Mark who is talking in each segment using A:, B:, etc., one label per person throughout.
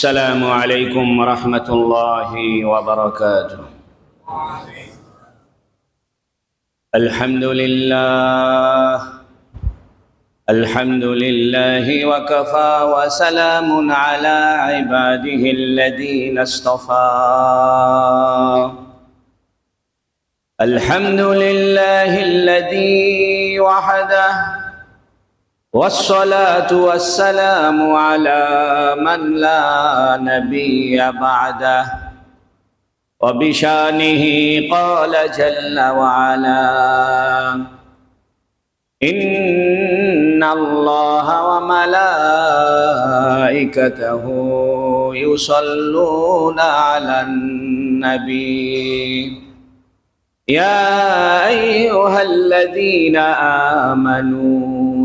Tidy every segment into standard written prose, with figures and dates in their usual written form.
A: السلام عليكم ورحمة الله وبركاته. الحمد لله وكفى وسلام على عباده الذين اصطفى. الحمد لله الذي وحده والصلاة والسلام على من لا نبي بعده. وبشانه قال جل وعلا: إن الله وملائكته يصلون على النبي يا أيها الذين آمنوا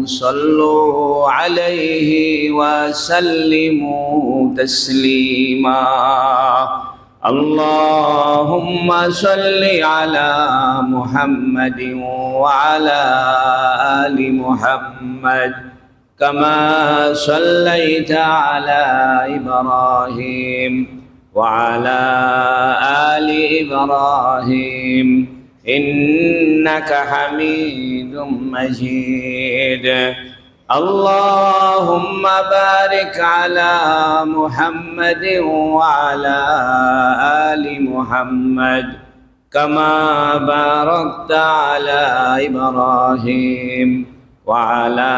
A: صلوا عليه وسلموا تسليما. اللهم صل على محمد وعلى آل محمد كما صليت على إبراهيم وعلى آل إبراهيم إنك حميد مجيد. اللهم بارك على محمد وعلى آل محمد كما باركت على إبراهيم وعلى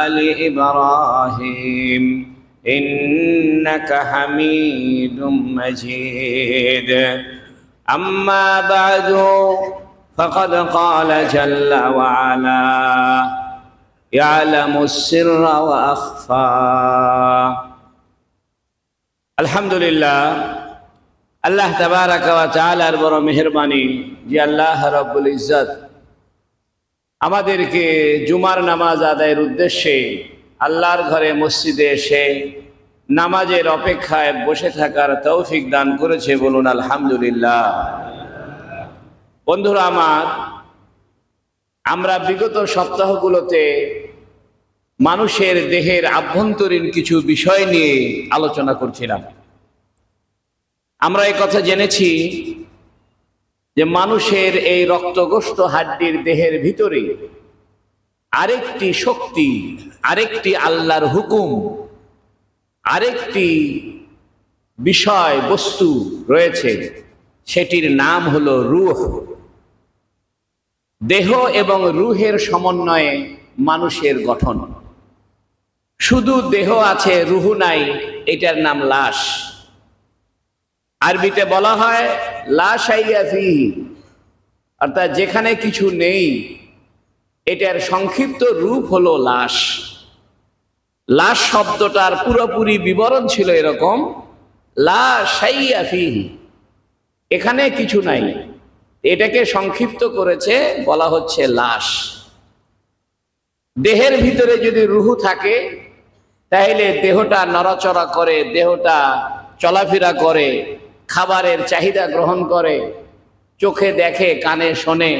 A: آل إبراهيم إنك حميد مجيد. أما بعد فقد قال جل وعلا: يعلم السر وأخفى. আলহামদুলিল্লাহ, আল্লাহ তাবারাক ওয়া তাআলার বড় মেহেরবানি যে আল্লাহ রাব্বুল ইজ্জত আমাদেরকে জুমার নামাজ আদায়ের উদ্দেশ্যে আল্লাহর ঘরে মসজিদে এসে নামাজের অপেক্ষায় বসে থাকার তৌফিক দান করেছে। বলুন আলহামদুলিল্লাহ। বন্ধুরা আমার, আমরা বিগত সপ্তাহগুলোতে মানুষের দেহের আভ্যন্তরীণ কিছু বিষয় নিয়ে আলোচনা করছিলাম। আমরা এই কথা জেনেছি যে মানুষের এই রক্তগোস্ত হাড্ডির দেহের ভিতরে আরেকটি শক্তি, আরেকটি আল্লাহর হুকুম, আরেকটি বিষয় বস্তু রয়েছে, সেটির নাম হলো রূহ। দেহ এবং রূহের সমন্বয়ে মানুষের গঠন। শুধু দেহ আছে, রূহ নাই, এটার নাম লাশ। আরবিতে বলা হয় লা শাইয়া ফিহি, অর্থাৎ যেখানে কিছু নেই, এটার সংক্ষিপ্ত রূপ হলো লাশ। লাশ শব্দটার পুরোপুরি বিবরণ ছিল এরকম: লা শাইয়া ফিহি, এখানে কিছু নাই, এটাকে সংক্ষিপ্ত করেছে বলা হচ্ছে লাশ। দেহের ভিতরে যদি রূহ থাকে তাহলে দেহটা নড়াচড়া করে, দেহটা চলাফেরা করে, খাবারের চাহিদা গ্রহণ করে, চোখে দেখে, কানে শোনে,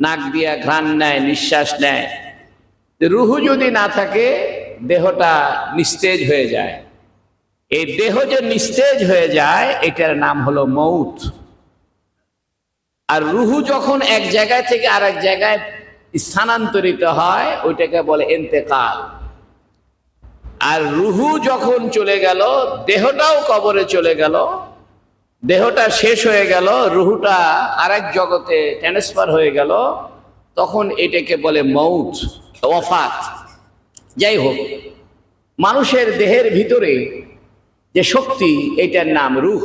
A: নাক দিয়া ঘ্রাণ নেয়, নিঃশ্বাস নেয়। রূহ যদি না থাকে দেহটা নিস্তেজ হয়ে যায়। এই দেহ যে নিস্তেজ হয়ে যায় এটার নাম হলো মৌত। আর রূহ যখন এক জায়গায় থেকে আরেক জায়গায় স্থানান্তরিত হয় ওইটাকে বলে ইন্তেকাল। আর রূহ যখন চলে গেল, দেহটাও কবরে চলে গেল, দেহটা শেষ হয়ে গেল, রূহটা আরেক জগতে ট্রান্সফার হয়ে গেল, তখন এটাকে বলে মৌত, ওয়াফাত। যাই হোক, মানুষের দেহের ভিতরে যে শক্তি, এটার নাম রূহ।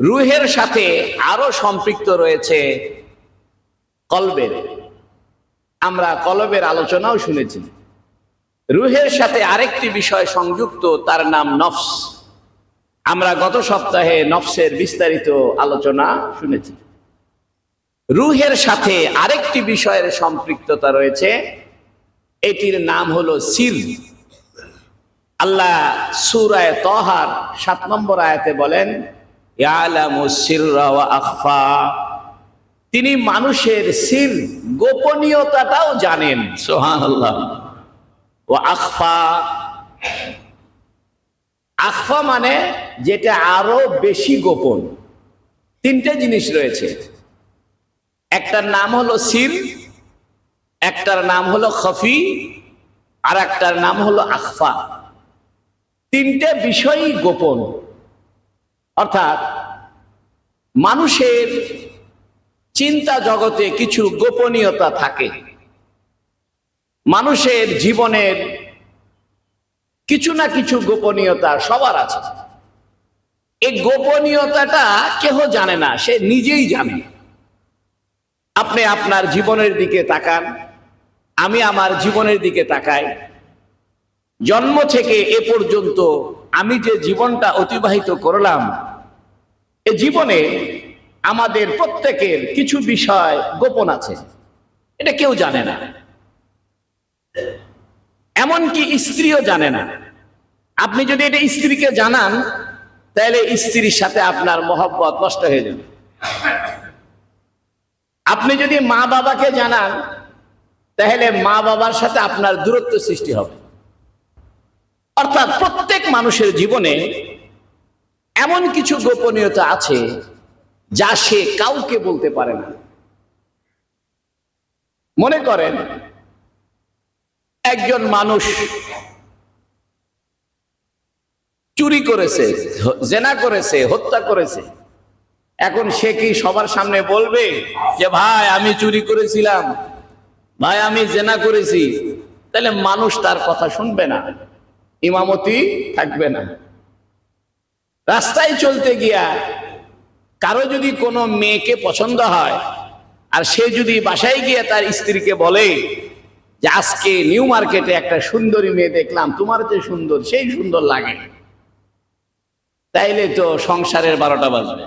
A: রূহের সাথে আরো সম্পৃক্ত রয়েছে কলবের। আমরা কলবের আলোচনাও শুনেছি। রূহের সাথে আরেকটি বিষয় সংযুক্ত, তার নাম নফস। আমরা গত সপ্তাহে নফসের বিস্তারিত আলোচনা শুনেছি। রূহের সাথে আরেকটি বিষয়ের সম্পৃক্ততা রয়েছে, এটির নাম হলো সির। আল্লাহ সূরা তাহার 7 নম্বর আয়াতে বলেন: ইয়ালামু সিররা ওয়া আখফা। তিনি মানুষের সির, গোপনীয়তাটাও জানেন। সুবহানাল্লাহ। ওয়া আখফা, আখফা মানে যেটা আরো বেশি গোপন। তিনটে জিনিস রয়েছে, একটার নাম হলো সির, একটার নাম হলো খফি, আর একটার নাম হলো আখফা। তিনটে বিষয়ই গোপন। অর্থাৎ মানুষের চিন্তা জগতে কিছু গোপনীয়তা থাকে, মানুষের জীবনের কিছু না কিছু গোপনীয়তা সবার আছে। এই গোপনীয়তাটা কেহ জানে না, সে নিজেই জানে। আপনি আপনার জীবনের দিকে তাকান, আমি আমার জীবনের দিকে তাকাই। জন্ম থেকে এ পর্যন্ত আমি যে জীবনটা অতিবাহিত করলাম, এ জীবনে আমাদের প্রত্যেকের কিছু বিষয় গোপন আছে, এটা কেউ জানে না, এমনকি স্ত্রীও জানে না। আপনি যদি এটা স্ত্রীকে জানান, তাহলে স্ত্রীর সাথে আপনার মহব্বত নষ্ট হয়ে যাবে। আপনি যদি মা বাবাকে জানান, তাহলে মা বাবার সাথে আপনার দূরত্ব সৃষ্টি হবে। অর্থাৎ প্রত্যেক মানুষের জীবনে এমন কিছু গোপনীয়তা আছে যা সে কাউকে বলতে পারে না। মনে করেন একজন মানুষ চুরি করেছে, জেনা করেছে, হত্যা করেছে। এখন সে কি সবার সামনে বলবে যে ভাই আমি চুরি করেছিলাম, ভাই আমি জেনা করেছি? তাহলে মানুষ তার কথা শুনবে না, ইমামতি থাকবে না। রাস্তায় চলতে গিয়া কারো যদি কোনো মেয়েকে পছন্দ হয়, আর সে যদি বাসায় গিয়ে তার স্ত্রীকে বলে যে আজকে নিউ মার্কেটে একটা সুন্দরী মেয়ে দেখলাম, তোমার যে সুন্দর, সেই সুন্দর লাগে, তাইলে তো সংসারের 12টা বাজবে।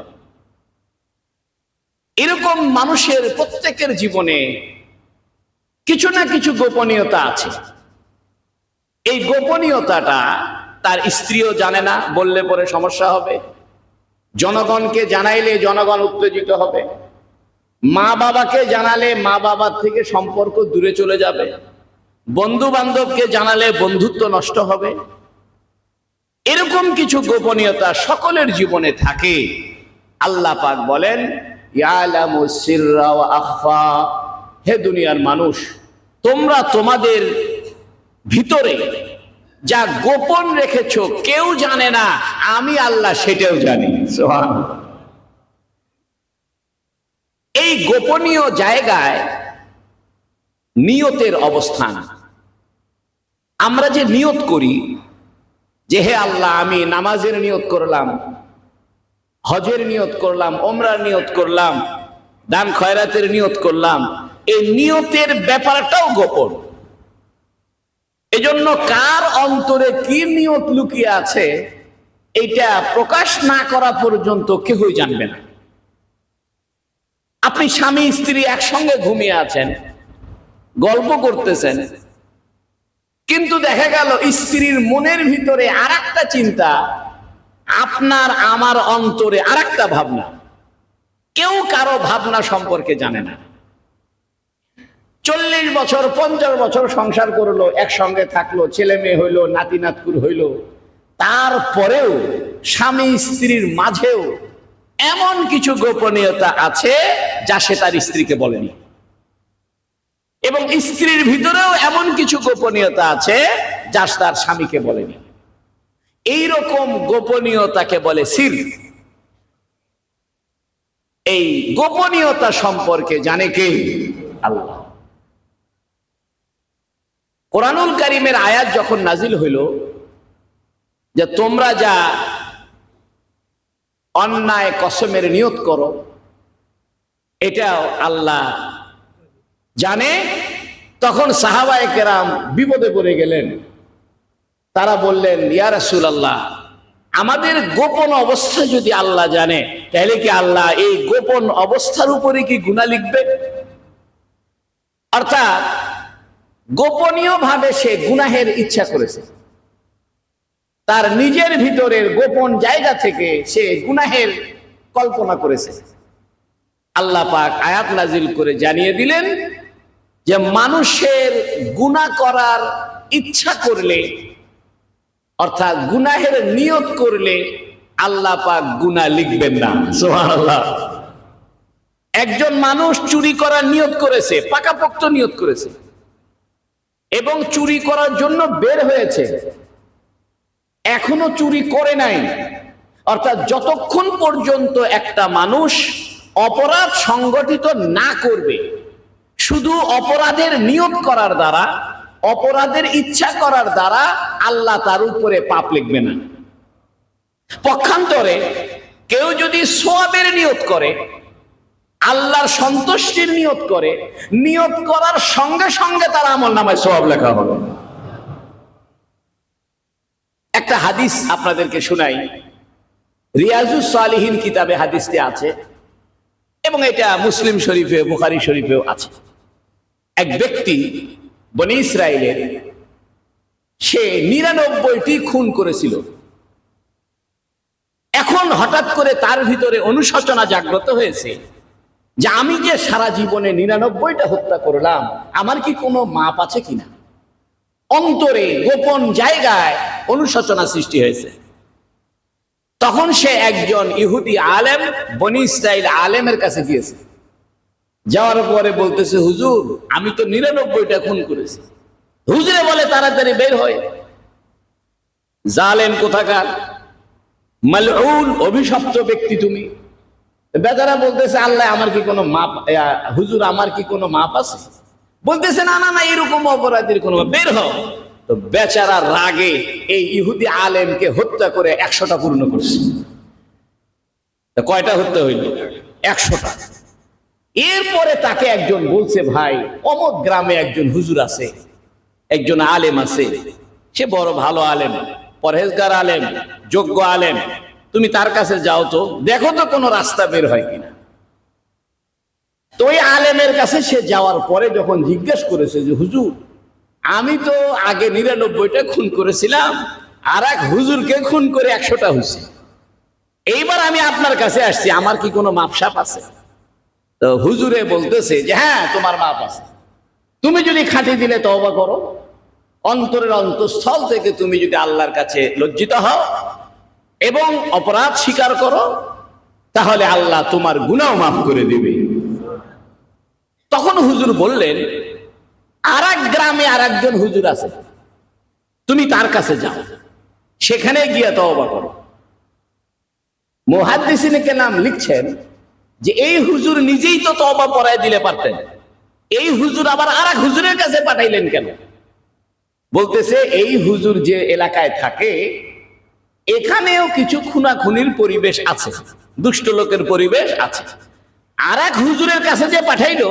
A: এরকম মানুষের প্রত্যেকের জীবনে কিছু না কিছু গোপনীয়তা আছে। এই গোপনীয়তাটা তার স্ত্রীও জানে না, বললে পরে সমস্যা হবে। জনগণকে জানাইলে জনগণ উত্তেজিত হবে। মা বাবাকে জানালে মা বাবার থেকে সম্পর্ক দূরে চলে যাবে। বন্ধু বান্ধবকে জানালে বন্ধুত্ব নষ্ট হবে। এরকম কিছু গোপনীয়তা সকলের জীবনে থাকে। আল্লাহ পাক বলেন, ইয়ালামু সিররা ওয়া আখফা, হে দুনিয়ার মানুষ, তোমরা তোমাদের ভিতরে যা গোপন রেখেছো কেউ জানে না, আমি আল্লাহ সেটাও জানি। সুবহানাল্লাহ। এই গোপনীয় জায়গায় নিয়তের অবস্থান। আমরা যে নিয়ত করি যে হে আল্লাহ আমি নামাজের নিয়ত করলাম, হজের নিয়ত করলাম, ওমরার নিয়ত করলাম, দান খয়রাতের নিয়ত করলাম, এই নিয়তের ব্যাপারটাও গোপন। এজন্য কার অন্তরে কি নিয়ত লুকিয়ে আছে এটা প্রকাশ না করা পর্যন্ত কেউই জানবে না। আপনি স্বামী স্ত্রী একসঙ্গে ঘুমিয়ে আছেন, গল্প করতেছেন, কিন্তু দেখা গেল স্ত্রীর মনের ভিতরে আরেকটা চিন্তা, আপনার আমার অন্তরে আরেকটা ভাবনা। কেউ কারো ভাবনা সম্পর্কে জানে না। 40 বছর 50 বছর সংসার করলো, একসঙ্গে থাকলো, ছেলে মেয়ে হইলো, নাতি নাতকুর হইলো, তারপরেও স্বামী স্ত্রীর মাঝেও এমন কিছু গোপনীয়তা আছে যা সে তার স্ত্রীকে বলেনি, এবং স্ত্রীর ভিতরেও এমন কিছু গোপনীয়তা আছে যা তার স্বামীকে বলেনি। এইরকম গোপনীয়তাকে বলে সির। এই গোপনীয়তা সম্পর্কে জানে কে? আল্লাহ। কোরআনুল কারীমের আয়াত যখন নাজিল হইল যে তোমরা যা অন্যায় কসমের নিয়ত করো এটাও আল্লাহ জানে, তখন সাহাবায়ে কেরাম বিপদে পড়ে গেলেন। তারা বললেন, ইয়া রাসূলুল্লাহ, আমাদের গোপন অবস্থা যদি আল্লাহ জানে, তাহলে কি আল্লাহ এই গোপন অবস্থার উপরে কি গুনাহ লিখবে? অর্থাৎ গোপনীয় ভাবে সে গুনাহের ইচ্ছা করেছে, তার নিজের ভিতরের গোপন জায়গা থেকে সে গুনাহের কল্পনা করেছে। আল্লাহ পাক আয়াত নাজিল করে জানিয়ে দিলেন যে মানুষের গুনাহ করার ইচ্ছা করলে অর্থাৎ গুনাহের নিয়ত করলে আল্লাহ পাক গুনাহ লিখবেন না। সুবহানাল্লাহ। একজন মানুষ চুরি করার নিয়ত করেছে, পাকাপোক্ত নিয়ত করেছে এবং চুরি করার জন্য বের হয়েছে, এখনো চুরি করে নাই। অর্থাৎ যতক্ষণ পর্যন্ত একটা মানুষ অপরাধ সংগঠিত না করবে, শুধু অপরাধের নিয়ত করার দ্বারা, অপরাধের ইচ্ছা করার দ্বারা আল্লাহ তার উপরে পাপ লিখবে না। পক্ষান্তরে কেউ যদি সওয়াবের নিয়ত করে, আল্লাহর সন্তুষ্টির নিয়ত করে, নিয়ত করার সঙ্গে সঙ্গে তার আমলনামায় সওয়াব লেখা হবে। একটা হাদিস আপনাদেরকে শোনাই, রিয়াজুস সালিহিন কিতাবে হাদিসটি আছে এবং এটা মুসলিম শরীফে, বুখারী শরীফেও আছে। এক ব্যক্তি বনি ইসরাইলের, সে 99টি খুন করেছিল। এখন হঠাৎ করে তার ভিতরে অনুশোচনা জাগ্রত হয়েছে যে আমি যে সারা জীবনে 99টা হত্যা করলাম, আমার কি কোনো মাপ আছে কিনা। অন্তরে গোপন জায়গায় অনুশোচনা সৃষ্টি হয়েছে। তখন সে একজন ইহুদি আলেম, বনি ইসরাইল আলেমের কাছে গিয়েছে। যাওয়ার পরে বলতেছে, হুজুর আমি তো 99টা খুন করেছি। হুজুরে বলে, তাড়াতাড়ি বের হয়। জালেম কোথাকার, মালউন, অভিশপ্ত ব্যক্তি তুমি। বেচারা বলতেছে, আল্লাহ আমার কি কোনো মাপ, হুজুর আমার কি কোনো মাপ আছে? বলতেছে, না না না, এরকম অপরাধীর কোনো, বের হও। তো বেচারা রাগে এই ইহুদি আলেমকে হত্যা করে 100টা পূর্ণ করছে। কয়টা হত্যা হইল? 100টা। এরপরে তাকে একজন বলছে, ভাই অমুক গ্রামে একজন হুজুর আছে, একজন আলেম আছে, সে বড় ভালো আলেম, পরহেজগার আলেম, যোগ্য আলেম, তুমি তার কাছে যাও তো, দেখো তো কোনো রাস্তা বের হয় কিনা। তো ওই আলেমের কাছে সে যাওয়ার পরে যখন জিজ্ঞেস করেছে যে হুজুর আমি তো আগে 99টা খুন করেছিলাম, আর এক হুজুরকে খুন করে 100টা হয়েছে, এইবার আমি আপনার কাছে আসছি, আমার কি কোনো মাপসাপ আছে? তো হুজুরে বলতেছে যে হ্যাঁ তোমার মাপ আছে, তুমি যদি খাঁটি দিলে তওবা করো, অন্তরের অন্তঃস্থল থেকে তুমি যদি আল্লাহর কাছে লজ্জিত হও এবং অপরাধ স্বীকার করো, তাহলে আল্লাহ তোমার গুনাহ মাফ করে দিবে। তখন হুজুর বললেন, আর এক গ্রামে আর একজন হুজুর আছে, তুমি তার কাছে যাও, সেখানে গিয়ে তওবা করো। মুহাদ্দিসিনে কেরাম লিখছেন যে এই হুজুর নিজেই তো তওবা পড়ায় দিলে পারতেন, এই হুজুর আবার আর এক হুজুরের কাছে পাঠাইলেন কেন? বলতেছে, এই হুজুর যে এলাকায় থাকে এখানেও কিছু খুনাখুনির পরিবেশ আছে, দুষ্ট লোকের পরিবেশ আছে। আর এক হুজুরের কাছে যে পাঠাইলো,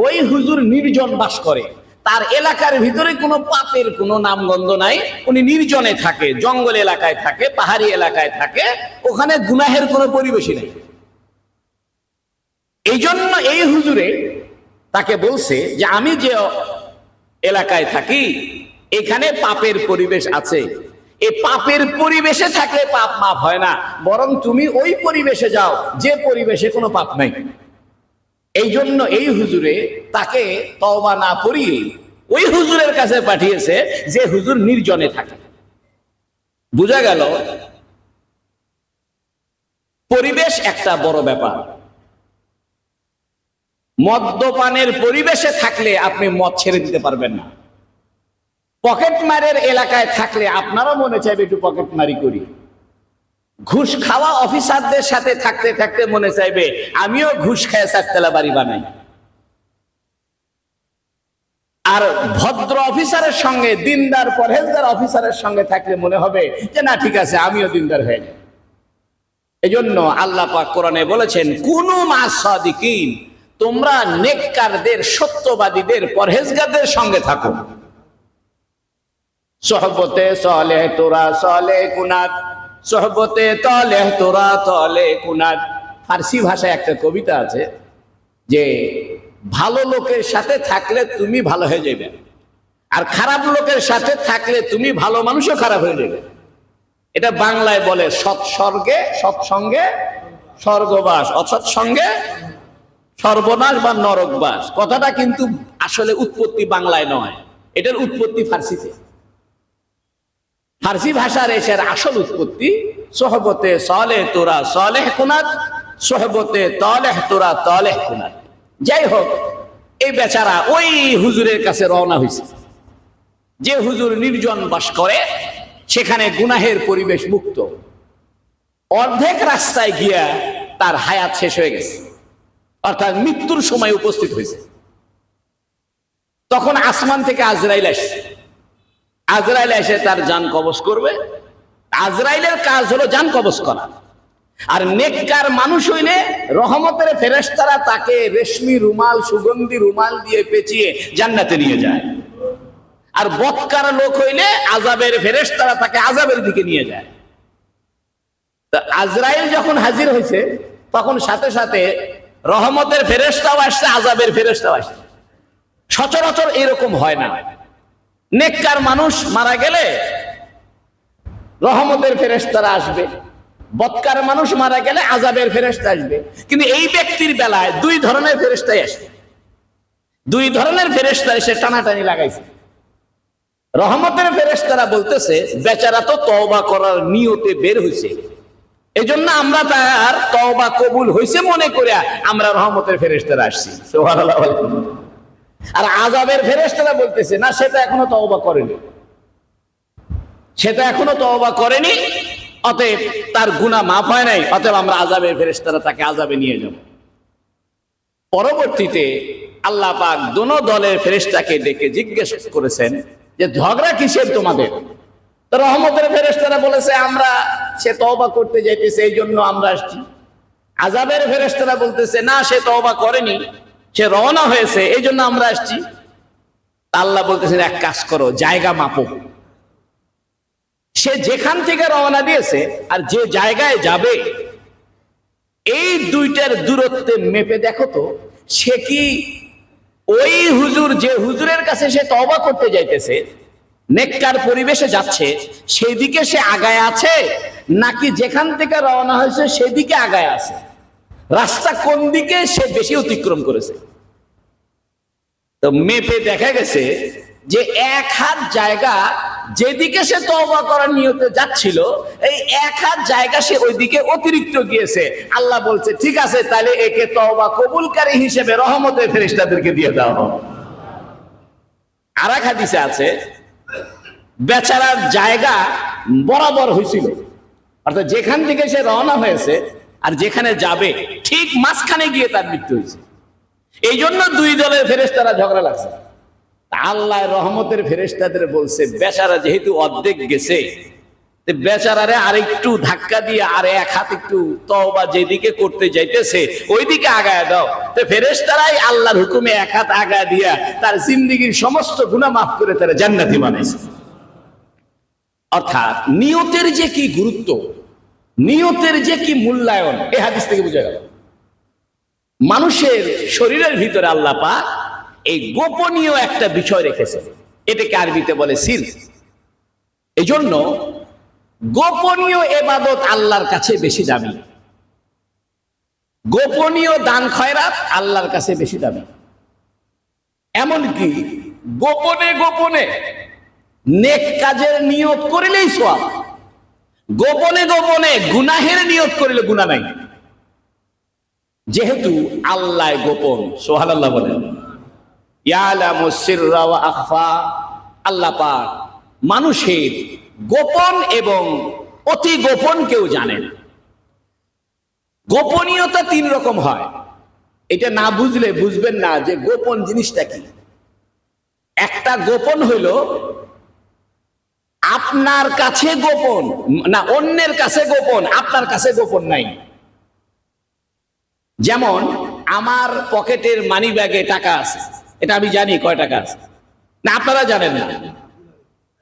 A: ওই হুজুর নির্জন বাস করে, তার এলাকার ভিতরে কোনো পাপের কোনো নামগন্ধ নাই, উনি নির্জনে থাকে, জঙ্গল এলাকায় থাকে, পাহাড়ি এলাকায় থাকে, ওখানে গুনাহের কোনো পরিবেশই নেই। এই জন্য এই হুজুরে তাকে বলছে যে আমি যে এলাকায় থাকি এখানে পাপের পরিবেশ আছে, এই পাপের পরিবেশে থাকলে পাপ মাফ হয় না, বরং তুমি ওই পরিবেশে যাও যে পরিবেশে কোনো পাপ নাই। এই জন্য এই হুজুরে তাকে তওবা না করিয়ে ওই হুজুরের কাছে পাঠিয়েছে যে হুজুর নির্জনে থাকে। বোঝা গেল পরিবেশ একটা বড় ব্যাপার। মদ্যপানের পরিবেশে থাকলে আপনি মদ ছেড়ে দিতে পারবেন না। পকেটমারের এলাকায় থাকলে আপনারও মনে চাইবে একটু পকেটমারি করি। ঘুষ খাওয়া অফিসারদের সাথে থাকতে থাকতে মনে চাইবে আমিও ঘুষ খেয়ে চারতলা বাড়ি বানাই। আর ভদ্র অফিসারের সঙ্গে, দিনদার পরহেজগার অফিসারের সঙ্গে থাকলে মনে হবে যে না ঠিক আছে আমিও দিনদার হয়ে যাই। এজন্য আল্লাহ পাক কোরআনে বলেছেন, কুনু মা'আস সাদিকিন, তোমরা নেককারদের, সত্যবাদীদের, পরহেজগারদের সঙ্গে থাকো। সোহবতে সালেহ তোরা সালেহ কুনাত, সোহবতে তালেহ তোরা তালেহ কুনাত। ফার্সি ভাষায় একটা কবিতা আছে যে ভালো লোকের সাথে থাকলে তুমি ভালো হয়ে যাবে, আর খারাপ লোকের সাথে থাকলে তুমি ভালো মানুষও খারাপ হয়ে যাবে। এটা বাংলায় বলে সৎসর্গে সৎসঙ্গে স্বর্গবাস, অসৎসঙ্গে সর্বনাশ বা নরকবাস। কথাটা কিন্তু আসলে উৎপত্তি বাংলায় নয়, এটার উৎপত্তি ফার্সিতে। ফার্সি ভাষার এসের আসল উৎপত্তি সোহবতে সলেহ তোরা সলেহ কুনাত, সোহবতে তলেহ তোরা তলেহ কুনাত। যাই হোক, এই বেচারা ওই হুজুরের কাছে রওনা হয়েছে, যে হুজুর নির্জন বাস করে, সেখানে গুনাহের পরিবেশ মুক্ত। অর্ধেক রাস্তায় গিয়া তার হায়াত শেষ হয়ে গেছে, অর্থাৎ মৃত্যুর সময় উপস্থিত হয়েছে। তখন আসমান থেকে আজরাইল আসছে। আজরাইল এসে তার জান কবজ করবে। আজরাইলের কাজ হলো জান কবজ করা। আর নেককার মানুষ হইলে রহমতের ফেরেশতারা তাকে রেশমি রুমাল, সুগন্ধি রুমাল দিয়ে পেঁচিয়ে জান্নাতে নিয়ে যায়। আর বদকার লোক হইলে আযাবের ফেরেশতারা তাকে আযাবের দিকে নিয়ে যায়। তো আজরাইল যখন হাজির হয়েছে, তখন সাথে সাথে রহমতের ফেরেশতাও আসছে, আযাবের ফেরেশতাও আসছে। সচরাচর এরকম হয় না। নেককার মানুষ মারা গেলে রহমতের ফেরেশতারা আসবে, বদকার মানুষ মারা গেলে আযাবের ফেরেশতা আসবে। কিন্তু এই ব্যক্তির বেলায় দুই ধরনের ফেরেশতাই আসবে। দুই ধরনের ফেরেশতা এসে টানাটানি লাগাইছে। রহমতের ফেরেশতারা বলতেছে, বেচারা তো তওবা করার নিয়তে বের হয়েছে, এজন্য আমরা তার তওবা কবুল হয়েছে মনে করে আমরা রহমতের ফেরেশতারা আসছি। সুবহানাল্লাহ। আর আযাবের ফেরেশতারা বলতেছে, না, সেটা এখনো তওবা করেনি, সেটা এখনো তওবা করেনি, অতএব তার গুনাহ মাফ হয় নাই, অতএব আমরা আযাবের ফেরেশতারা তাকে আযাবে নিয়ে যাব। পরবর্তীতে আল্লাহ পাক দোনো দলের ফেরেশতাকে ডেকে জিজ্ঞেস করেছেন যে ঝগড়া কিসের তোমাদের? তো রহমতের ফেরেশতারা বলেছে, আমরা সে তওবা করতে যাইতেছে, এই জন্য আমরা আসছি। আযাবের ফেরেশতারা বলতেছে, না, সে তওবা করেনি, সে রওনা হয়েছে, এই জন্য আমরা আসছি। আল্লাহ বলতেছেন, এক কাজ করো, জায়গা মাপো। সে যেখান থেকে রওনা দিয়েছে আর যে জায়গায় যাবে, এই দুইটার দূরত্বে মেপে দেখো তো, সে কি ওই হুজুর, যে হুজুরের কাছে সে তওবা করতে যাইতেছে, নেককার পরিবেশে যাচ্ছে, সেদিকে সে আগায় আছে, নাকি যেখান থেকে রওনা হয়েছে সেদিকে আগায় আছে? রাস্তা কোন দিকে সে বেশি অতিক্রম করেছে? তো মেপে দেখা গেছে যে এক হাত জায়গা যেদিকে সে তওবা করার নিয়তে যাচ্ছিল, এই এক হাত জায়গা সে ওইদিকে অতিরিক্ত গিয়েছে। আল্লাহ বলছে, ঠিক আছে, তাহলে একে তওবা কবুলকারী হিসেবে রহমতের ফেরেশতাদেরকে দিয়ে দাও। আর এক হাদিসে আছে, বেচারার জায়গা বরাবর হয়েছিল, অর্থাৎ যেখান থেকে সে রওনা হয়েছে আর যেখানে যাবে ঠিক মাঝখানে গিয়ে তার মৃত্যু হয়েছে। এই জন্য দুই দলের ফেরেশতারা ঝগড়া লাগছে। আল্লাহ রহমতের ফেরেশতাদের বলছে, বেচারা যেহেতু অর্ধেক গেছে, বেচারারে আরেকটু ধাক্কা দিয়ে আর এক হাত একটু তওবা যেদিকে করতে যাইতেছে ওইদিকে আগায় দাও। তো ফেরেশতারাই আল্লাহর হুকুমে এক হাত আগায় দিয়া তার জিন্দেগীর সমস্ত গুনাহ মাফ করে তারা জান্নাতি বানাইছে। অর্থাৎ নিয়তের যে কি গুরুত্ব, নিয়তের যে কি মূল্যায়ন, এই হাদিস থেকে বোঝা গেল। মানুষের শরীরের ভিতরে আল্লাহ পাক এই গোপনীয় একটা বিষয় রেখেছে, এটাকে আরবিতে বলে সির। এই জন্য গোপনীয় ইবাদত আল্লাহর কাছে বেশি দামি, গোপনীয় দান খয়রাত আল্লাহর কাছে বেশি দামি। এমনকি গোপনে গোপনে নেক কাজের নিয়ত করিলেই সওয়াব, গোপনে গোপনে গুনাহের নিয়ত করিলে গুনাহ নাই। যেহেতু আল্লাহ গোপন, সুবহানাল্লাহ বলেন, ইয়ালামু সিররা ওয়া আখফা, আল্লাহ পাক মানুষের গোপন এবং অতি গোপন কেউ জানেন। গোপনীয়তা তিন রকম হয়, এটা না বুঝলে বুঝবেন না যে গোপন জিনিসটা কি। একটা গোপন হইল আপনার কাছে গোপন, না অন্যের কাছে গোপন, আপনার কাছে গোপন নাই। যেমন আমার পকেটের মানি ব্যাগে টাকা আছে, এটা আমি জানি কয় টাকা আছে, না আপনারা জানেন না।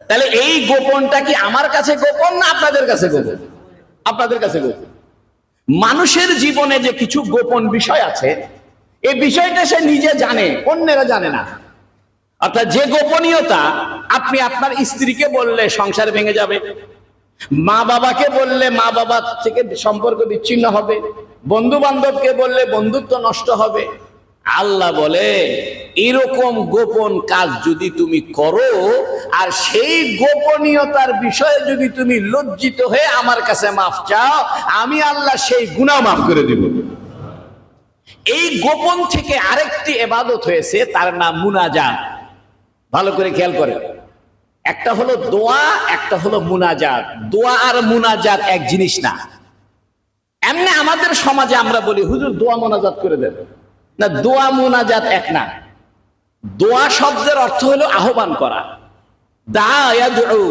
A: তাহলে এই গোপনটা কি আমার কাছে গোপন না আপনাদের কাছে গোপন? আপনাদের কাছে গোপন। মানুষের জীবনে যে কিছু গোপন বিষয় আছে, এই বিষয়টা সে নিজে জানে, অন্যেরা জানে না। অর্থাৎ যে গোপনীয়তা আপনি আপনার স্ত্রীকে বললে সংসার ভেঙে যাবে, মা বাবাকে বললে মা বাবা থেকে সম্পর্ক বিচ্ছিন্ন হবে, বন্ধু বান্ধবকে বললে বন্ধুত্ব নষ্ট হবে, আল্লাহ বলে এরকম গোপন কাজ যদি তুমি করো আর সেই গোপনীয়তার বিষয়ে যদি তুমি লজ্জিত হয়ে আমার কাছে মাফ চাও, আমি আল্লাহ সেই গুনাহ মাফ করে দিব। এই গোপন থেকে আরেকটি ইবাদত হয়েছে, তার নাম মুনাজাত। ভালো করে খেয়াল করে, একটা হলো দোয়া, একটা হলো মুনাজাত। দোয়া আর মুনাজাত এক জিনিস না। এমনি আমাদের সমাজে আমরা বলি হুজুর দোয়া মুনাজাত করে দেন, না, দোয়া মুনাজাত এক না। দোয়া শব্দের অর্থ হলো আহ্বান করা। দা ইয়াদউ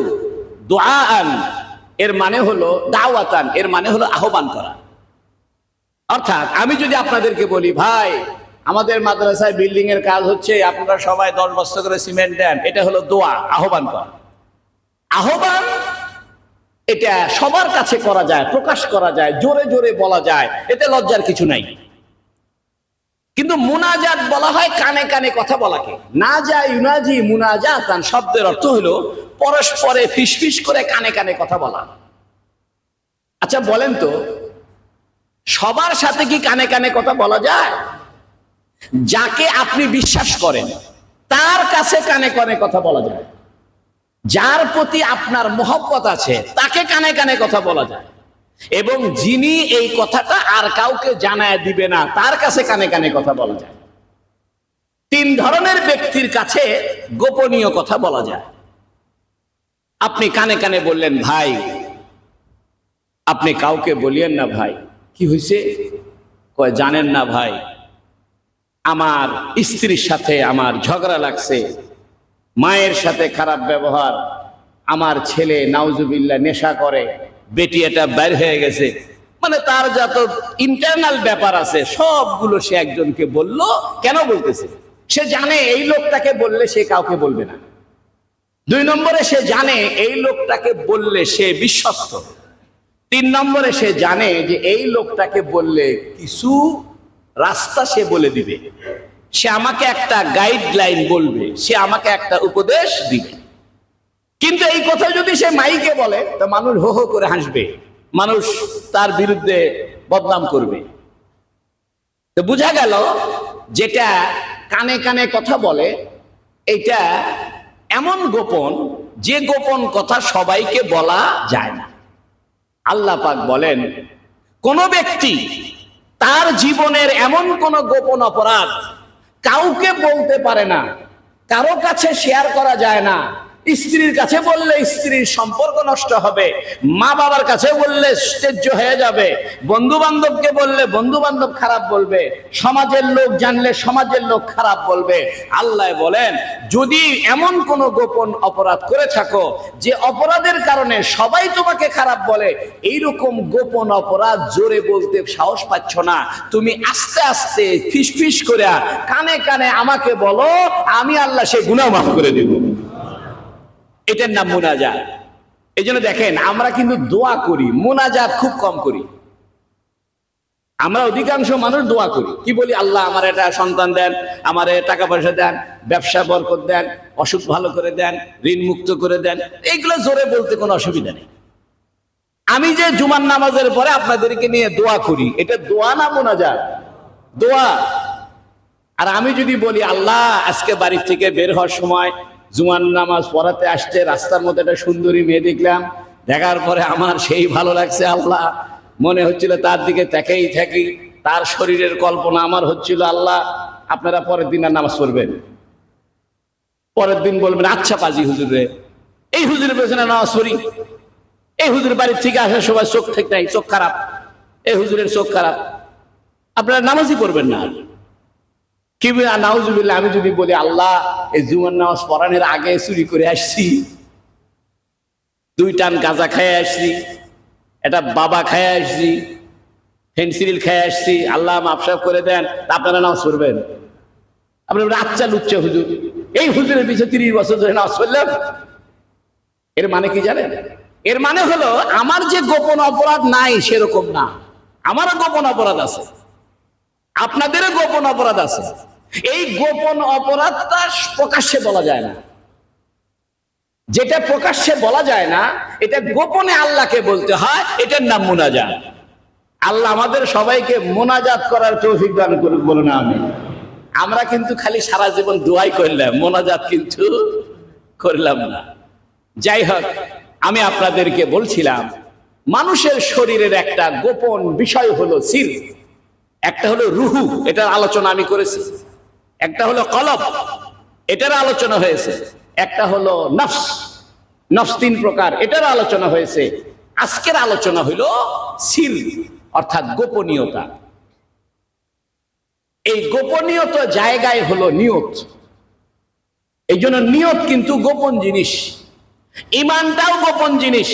A: দুআআন এর মানে হলো দাওয়াতান, এর মানে হলো আহ্বান করা। অর্থাৎ আমি যদি আপনাদেরকে বলি ভাই আমাদের মাদ্রাসায় বিল্ডিং এর কাজ হচ্ছে, আপনারা সবাই 10 বস্তা করে সিমেন্ট দেন, এটা হলো দোয়া, আহ্বান করা। আহ্বান এটা সবার কাছে করা যায়, প্রকাশ করা যায়, জোরে জোরে বলা যায়, এতে লজ্জার কিছু নাই। কিন্তু মুনাজাত বলা হয় কানে কানে কথা বলাকে। না যায় ইউনাজি মুনাজাতান শব্দের অর্থ হলো পরস্পরে ফিসফিস করে কানে কানে কথা বলা। আচ্ছা বলেন তো, সবার সাথে কি কানে কানে কথা বলা যায়? যাকে আপনি বিশ্বাস করেন তার কাছে কানে কানে কথা বলা যায়। যার প্রতি আপনার মহব্বত আছে তাকে কানে কানে কথা বলা যায়। এবং যিনি এই কথাটা আর কাউকে জানায় দিবে না তার কাছে কানে কানে কথা বলা যায়। 3 ধরনের ব্যক্তির কাছে গোপনীয় কথা বলা যায়। আপনি কানে কানে বললেন ভাই আপনি কাউকে বলিয়েন না ভাই। কি হয়েছে? কয় জানেন না ভাই, আমার স্ত্রীর সাথে আমার ঝগড়া লাগছে, মায়ের সাথে খারাপ ব্যবহার, আমার ছেলে নাউজুবিল্লাহ নেশা করে, বেটি এটা বাইর হয়ে গেছে, মানে তার যত ইন্টারনাল ব্যাপার আছে সবগুলো সে একজনকে বলল। কেন বলতেছে? সে জানে এই লোকটাকে বললে সে কাউকে বলবে না। 2 নম্বরে সে জানে এই লোকটাকে বললে সে বিশ্বস্ত। 3 নম্বরে সে জানে যে এই লোকটাকে বললে কিছু রাস্তা সে বলে দিবে, সে আমাকে একটা গাইডলাইন বলবে, সে আমাকে একটা উপদেশ দিবে। কিন্তু এই কথা যদি সে মাইকে বলে তো মানুষ হো হো করে হাসবে, মানুষ তার বিরুদ্ধে বদনাম করবে। তো বোঝা গেল যেটা কানে কানে কথা বলে এটা এমন গোপন যে গোপন কথা সবাইকে বলা যায় না। আল্লাহ পাক বলেন কোন ব্যক্তি তার জীবনের এমন কোন গোপন অপরাধ কাউকে বলতে পারে না, কারো কাছে শেয়ার করা যায় না। স্ত্রীর কাছে বললে স্ত্রীর সম্পর্ক নষ্ট হবে, মা বাবার কাছে বললে ত্যায্য হয়ে যাবে, বন্ধু বান্ধবকে বললে বন্ধু বান্ধব খারাপ বলবে, সমাজের লোক জানলে সমাজের লোক খারাপ বলবে। আল্লাহ বলেন যদি এমন কোন গোপন অপরাধ করে থাকো যে অপরাধের কারণে সবাই তোমাকে খারাপ বলে, এইরকম গোপন অপরাধ জোরে বলতে সাহস পাচ্ছ না, তুমি আস্তে আস্তে ফিসফিস করে কানে কানে আমাকে বলো, আমি আল্লাহ সে গুনাহ মাফ করে দেব। এটার নাম মুনাজাত। এই জন্য দেখেন আমরা কিন্তু দোয়া করি, মুনাজাত খুব কম করি। আমরা অধিকাংশ মানুষ দোয়া করি, কি বলি? আল্লাহ আমার এটা সন্তান দেন, আমার টাকা পয়সা দেন, ব্যবসা বরকত দেন, অসুখ ভালো করে দেন, ঋণ মুক্ত করে দেন। এইগুলো জোরে বলতে কোনো অসুবিধা নেই। আমি যে জুমার নামাজের পরে আপনাদেরকে নিয়ে দোয়া করি, এটা দোয়া না মুনাজাত? দোয়া। আর আমি যদি বলি আল্লাহ আজকে বাড়ি থেকে বের হওয়ার সময় জুমার নামাজ পড়াতে আসছে, রাস্তার মধ্যে একটা সুন্দরী মেয়ে দেখলাম, দেখার পরে আমার সেই ভালো লাগছে, আল্লাহ মনে হচ্ছিল তার দিকে তাকেই থাকি, তার শরীরের কল্পনা আমার হচ্ছিল, আল্লাহ আপনারা পরের দিন আর নামাজ পড়বেন। পরের দিন বলবেন আচ্ছা পাজি হুজুরে, এই হুজুরের পেছনে নামাজ পড়ি, এই হুজুর বাড়ির থেকে আসার সময় চোখ ঠিক নাই, চোখ খারাপ, এই হুজুরের চোখ খারাপ, আপনারা নামাজই পড়বেন না। কি নাউজুবিল্লাহ, আমি যদি বলি আল্লাহ এই জুমার নামাজ পড়ানোর আগে চুরি করে আসছি, 2 টান গাঁজা খাইয়ে আসছি, এটা বাবা খাইয়ে আসছি, ফেন্সিল খাইয়ে আসছি, আল্লাহ মাফসাফ করে দেন, আপনারা নামাজ পড়বেন? আপনারা আচ্ছা লুচ্চা হুজুর, এই হুজুরের পিছনে 30 বছর ধরে নামাজ পড়লাম। এর মানে কি জানেন? এর মানে হলো আমার যে গোপন অপরাধ নাই সেরকম না, আমারও গোপন অপরাধ আছে, আপনাদেরও গোপন অপরাধ আছে। এই গোপন অপরাধটা প্রকাশ্যে বলা যায় না। যেটা প্রকাশ্যে বলা যায় না এটা গোপনে আল্লাহকে বলতে হয়, এটার নাম মুনাজাত। আল্লাহ আমাদের সবাইকে মুনাজাত করার তৌফিক দান করুক, বলুন আমিন। আমরা কিন্তু খালি সারা জীবন দোয়াই করলাম, মোনাজাত কিন্তু করলাম না। যাই হোক, আমি আপনাদেরকে বলছিলাম মানুষের শরীরের একটা গোপন বিষয় হলো সির। একটা হলো রুহু, এটার আলোচনা আমি করেছি। একটা হলো কলব, এটার আলোচনা হয়েছে। একটা হলো নফস, নফস 3 প্রকার, এটার আলোচনা হয়েছে। আজকের আলোচনা হলো সির, অর্থাৎ গোপনীয়তা। এই গোপনীয়তা জায়গায় হলো নিয়ত। এই জন্য নিয়ত কিন্তু গোপন জিনিস, ইমানটাও গোপন জিনিস,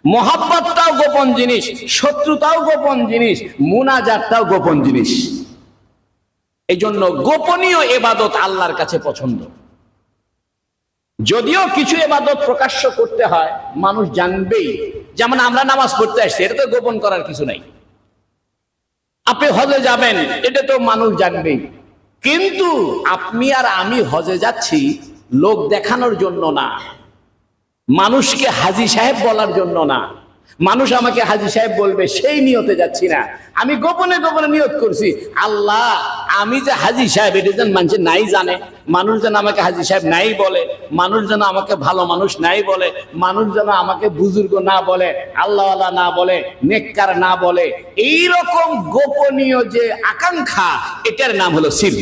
A: মহব্বতটাও গোপন জিনিস, শত্রুতাও গোপন জিনিস, মুনাজাতটাও গোপন জিনিস। এই জন্য গোপনীয় ইবাদত আল্লাহর কাছে পছন্দ। যদিও কিছু ইবাদত প্রকাশ্য করতে হয়, মানুষ জানবেই, যেমন আমরা নামাজ পড়তে আসছি, এটা তো গোপন করার কিছু নাই। আপনি হজে যাবেন, এটা তো মানুষ জানবেই। কিন্তু আপনি আর আমি হজে যাচ্ছি লোক দেখানোর জন্য না, মানুষকে হাজী সাহেব বলার জন্য না, মানুষ আমাকে হাজী সাহেব বলবে সেই নিয়তে যাচ্ছি না। আমি গোপনে গোপনে নিয়ত করছি, আল্লাহ আমি যে হাজী সাহেব এটা যেন মানুষ নাই জানে, মানুষ যেন আমাকে হাজী সাহেব নাই বলে, মানুষ যেন আমাকে ভালো মানুষ নাই বলে, মানুষ যেন আমাকে বুজুর্গ না বলে, আল্লাহওয়ালা না বলে, নেককার না বলে। এইরকম গোপনীয় যে আকাঙ্ক্ষা, এটার নাম হলো সির।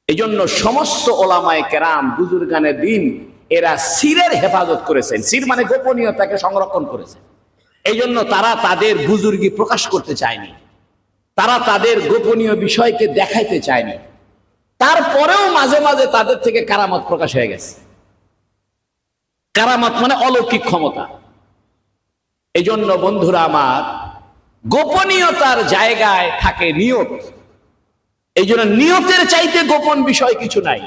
A: এই জন্য সমস্ত ওলামায়ে কেরাম, বুজুর্গানে দ্বীন, এরা সিরের হেফাজত করেছেন। সির মানে গোপনীয়তাকে সংরক্ষণ করেছেন। এই জন্য তারা তাদের বুজুর্গি প্রকাশ করতে চায়নি, তারা তাদের গোপনীয় বিষয়কে দেখাইতে চায়নি। তারপরেও মাঝে মাঝে তাদের থেকে কারামত প্রকাশ হয়ে গেছে। কারামত মানে অলৌকিক ক্ষমতা। এই জন্য বন্ধুরা আমার, গোপনীয়তার জায়গায় থাকে নিয়ত। এই জন্য নিয়তের চাইতে গোপন বিষয় কিছু নাই।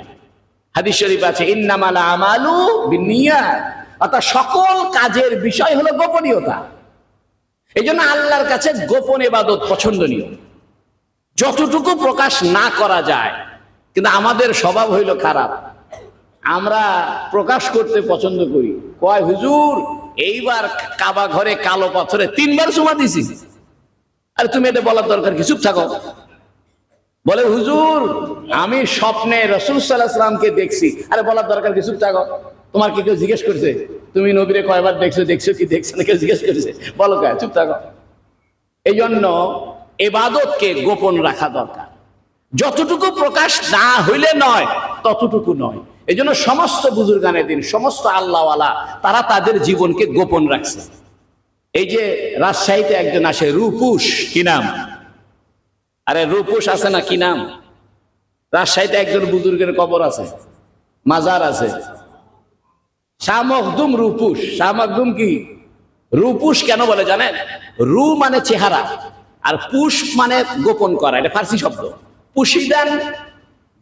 A: হাদিস শরীফ আছে, ইন্নামাল আমালু বিন্নিয়াত, অর্থাৎ সকল কাজের বিষয় হলো গোপনীয়তা। এই জন্য আল্লাহর কাছে গোপন ইবাদত পছন্দনীয়, যতটুকু প্রকাশ না করা যায়। কিন্তু আমাদের স্বভাব হইল খারাপ, আমরা প্রকাশ করতে পছন্দ করি। কয় হুজুর এইবার কাবা ঘরে কালো পাথরে 3 বার চুমা দিছি। আরে তুমি এটা বলার দরকার কি, চুপ থাকো। বলে হুজুর আমি স্বপ্নে রাসূল সাল্লাল্লাহু আলাইহি ওয়াসাল্লামকে দেখছি। আরে বলার দরকার কি, চুপ থাকো। তোমার কি কেউ জিজ্ঞেস করছে তুমি নবীরে কয়বার দেখছো, দেখছো কি দেখছো না, কেউ জিজ্ঞেস করছে? বলো কে, চুপ থাকো। এই জন্য ইবাদতকে গোপন রাখা দরকার, যতটুকু প্রকাশ না হইলে নয় ততটুকু নয়। এই জন্য সমস্ত বুজুর্গানে দ্বীন, সমস্ত আল্লাহওয়ালা, তারা তাদের জীবনকে গোপন রাখছে। এই যে রাজশাহীতে একজন আসে, রূপুস, কি নাম? আরে রূপুস আছে না, কি নাম? রাজশাহীতে একজন বুজুর্গের কবর আছে, মাজার আছে, শাহ মখদুম রূপুস। শাহ মখদুম কি? রূপুস কেন বলে জানেন? রু মানে চেহারা, আর পুষ মানে গোপন করা, এটা ফার্সি শব্দ। পুশিদান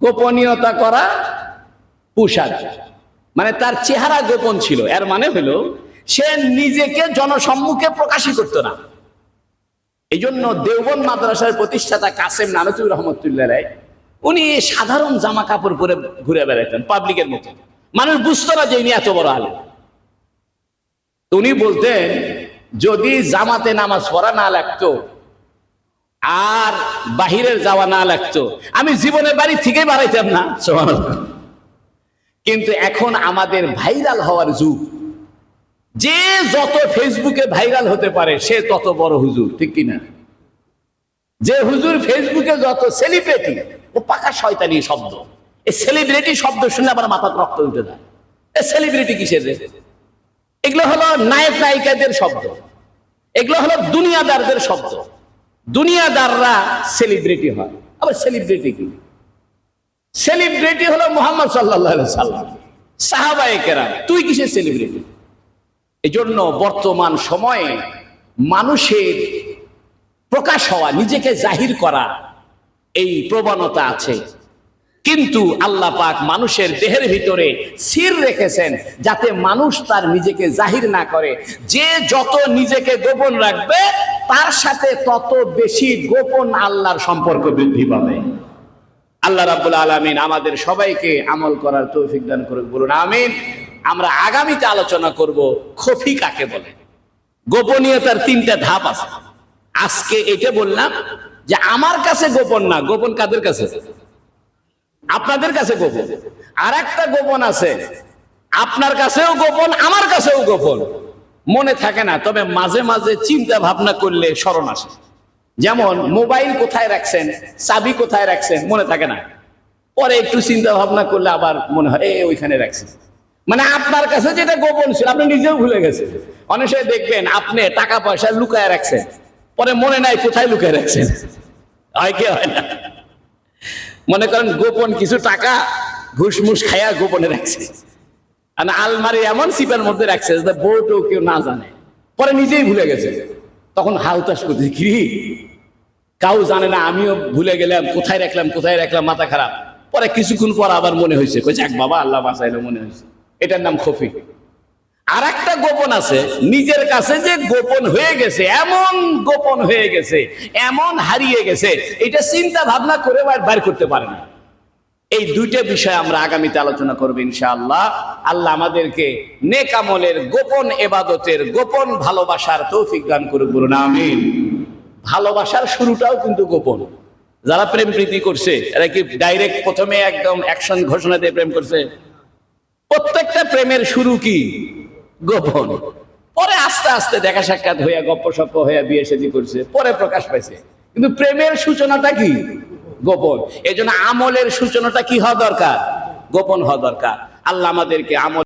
A: গোপনীয়তা করা, পুষাদ মানে তার চেহারা গোপন ছিল। এর মানে হলো সে নিজেকে জনসম্মুখে প্রকাশই করতো না। এই জন্য দেওবন্দ মাদ্রাসার প্রতিষ্ঠাতা কাসেম নানতুর রহমতুল্লাহ আলাইহি, উনি সাধারণ জামা কাপড় পরে ঘুরে বেড়াতেন পাবলিকের মতো, মানুষ বুঝতো না যে ইনি এত বড় আলেম। উনি বলতেন, যদি জামাতে নামাজ পড়া না লাগতো আর বাহিরের যাওয়া না লাগতো, আমি জীবনে বাড়ি থেকেই বাড়াইতাম না। কিন্তু এখন আমাদের ভাইরাল হওয়ার যুগ, যে যত ফেসবুকে ভাইরাল হতে পারে সে তত বড় হুজুর, ঠিক কিনা? যে হুজুর ফেসবুকে যত সেলিব্রিটি, ও পাকা শয়তানি শব্দ। এই সেলিব্রিটি শব্দ শুনে আবার মাথা রক্ত উঠে যায়। এই সেলিব্রিটি কিসের? এগুলো হলো নায়ক নায়িকাদের শব্দ, এগুলো হলো দুনিয়াদারদের শব্দ। দুনিয়াদাররা সেলিব্রিটি হয়। আবার সেলিব্রিটি কি? সেলিব্রিটি হলো মুহাম্মদ সাল্লাল্লাহু আলাইহি সাল্লাম, সাহাবায়ে কেরাম। তুই কিসের সেলিব্রিটি? এই জন্য বর্তমান সময়ে মানুষের প্রকাশ হওয়া, নিজেকে জাহির করা, এই প্রবণতা আছে। কিন্তু আল্লাহ পাক মানুষের দেহের ভিতরে সির রেখেছেন, যাতে মানুষ তার নিজেকে জাহির না করে। যে যত নিজেকে গোপন রাখবে তার সাথে তত বেশি গোপন আল্লাহর সম্পর্ক বৃদ্ধি পাবে। আল্লাহ রাব্বুল আলামিন আমাদের সবাইকে আমল করার তৌফিক দান করুন, বলুন আমিন। আমরা আগামীতে আলোচনা করব খফি কাকে বলে। গোপনীয়তার 3টা ধাপ আছে। আজকে এটা বললাম, যে আমার কাছে গোপন না, গোপন কাদের কাছে? আপনাদের কাছে গোপন। আর একটা গোপন আছে, আপনার কাছেও গোপন, আমার কাছেও গোপন, মনে থাকে না, তবে মাঝে মাঝে চিন্তা ভাবনা করলে স্মরণ আসে। যেমন মোবাইল কোথায় রাখছেন, চাবি কোথায় রাখছেন, মনে থাকে না, পরে একটু চিন্তা ভাবনা করলে আবার মনে হয় ওইখানে রাখছেন। মানে আপনার কাছে যেটা গোপন ছিল আপনি নিজেও ভুলে গেছেন। অনেক সময় দেখবেন আপনি টাকা পয়সা লুকায় রাখছেন, পরে মনে নাই কোথায় লুকায় রাখছেন। হয় কি হয় না? মনে করেন গোপন কিছু টাকা ঘুষমুষ খায়া গোপনে রাখছে, আর আলমারি এমন সিপের মধ্যে রাখছে যে বউটাও কেউ না জানে, পরে নিজেই ভুলে গেছে। তখন হাউতাস করছে, কি কাউ জানে না, আমিও ভুলে গেলাম কোথায় রাখলাম কোথায় রাখলাম, মাথা খারাপ। পরে কিছুক্ষণ পর আবার মনে হয়েছে, কইছে এক বাবা আল্লাহ বাঁচাইলো, মনে হয়েছে। এটার নাম খফি। আর একটা গোপন আছে নিজের কাছে, যে গোপন হয়ে গেছে, এমন গোপন হয়ে গেছে, এমন হারিয়ে গেছে, এটা চিন্তা ভাবনা করে বাইর করতে পারে না। এই দুইটা বিষয় আমরা আগামীতে আলোচনা করব ইনশাআল্লাহ। আল্লাহ আমাদেরকে নেক আমলের, গোপন ইবাদতের, গোপন ভালোবাসার তৌফিক দান করুক, বলুন আমিন। ভালোবাসার শুরুটাও কিন্তু গোপন। যারা প্রেম প্রীতি করছে এরা কি ডাইরেক্ট প্রথমে একদম অ্যাকশন ঘোষণা দিয়ে প্রেম করছে? প্রত্যেকটা প্রেমের শুরু কি গোপন। পরে আস্তে আস্তে দেখা সাক্ষাৎ হইয়া গপ্প সপ্প হইয়া বিয়ে শাদী করছে, পরে প্রকাশ পাইছে। কিন্তু প্রেমের সূচনাটা কি গোপন। এই জন্য আমলের সূচনাটা কি হওয়া দরকার? গোপন হওয়া দরকার। আল্লাহ আমাদেরকে আমল